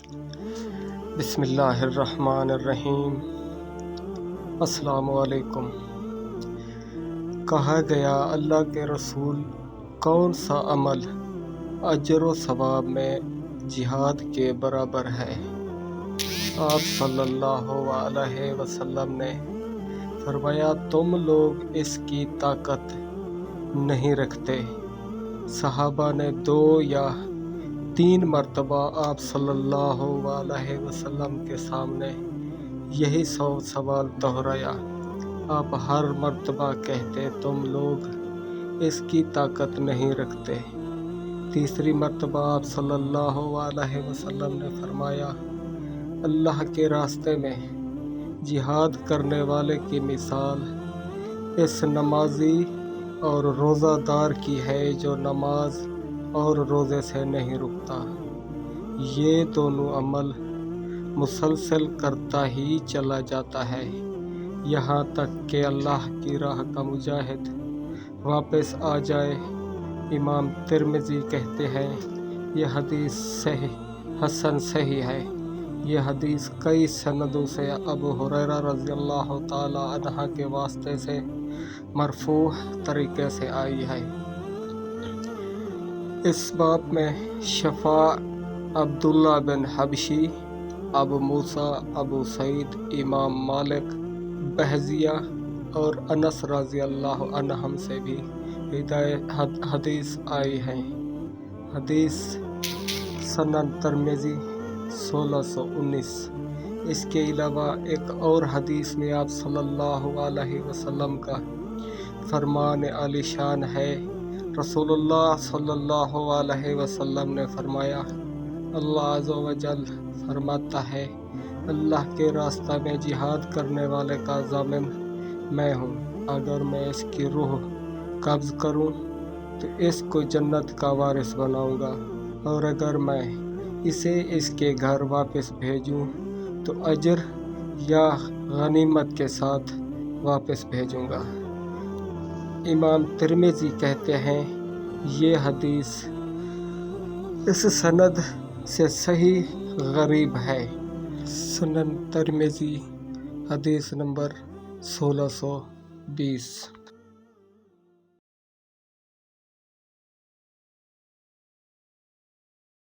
بسم اللہ الرحمن الرحیم۔ السلام علیکم۔ کہا گیا اللہ کے رسول کون سا عمل اجر و ثواب میں جہاد کے برابر ہے؟ آپ صلی اللہ علیہ وسلم نے فرمایا تم لوگ اس کی طاقت نہیں رکھتے۔ صحابہ نے 2 یا 3 مرتبہ آپ صلی اللہ علیہ وسلم کے سامنے یہی سوال دہرایا۔ آپ ہر مرتبہ کہتے تم لوگ اس کی طاقت نہیں رکھتے۔ تیسری مرتبہ آپ صلی اللہ علیہ وسلم نے فرمایا اللہ کے راستے میں جہاد کرنے والے کی مثال اس نمازی اور روزہ دار کی ہے جو نماز اور روزے سے نہیں رکتا۔ یہ دونوں عمل مسلسل کرتا ہی چلا جاتا ہے یہاں تک کہ اللہ کی راہ کا مجاہد واپس آ جائے۔ امام ترمذی کہتے ہیں یہ حدیث حسن صحیح ہے۔ یہ حدیث کئی سندوں سے ابو ہریرہ رضی اللہ تعالی عنہ کے واسطے سے مرفوع طریقے سے آئی ہے۔ اس باب میں شفاع عبداللہ بن حبشی، ابو موسیٰ، ابو سعید، امام مالک، بہزیہ اور انس رضی اللہ عنہم سے بھی حدیث آئی ہے۔ حدیث سنن ترمذی 1619۔ اس کے علاوہ ایک اور حدیث میں آپ صلی اللہ علیہ وسلم کا فرمان عالی شان ہے۔ رسول اللہ صلی اللہ علیہ وسلم نے فرمایا اللہ عز و جل فرماتا ہے اللہ کے راستہ میں جہاد کرنے والے کا ضامن میں ہوں۔ اگر میں اس کی روح قبض کروں تو اس کو جنت کا وارث بناؤں گا، اور اگر میں اسے اس کے گھر واپس بھیجوں تو اجر یا غنیمت کے ساتھ واپس بھیجوں گا۔ امام ترمذی کہتے ہیں یہ حدیث اس سند سے صحیح غریب ہے۔ سنن ترمذی حدیث نمبر 1620۔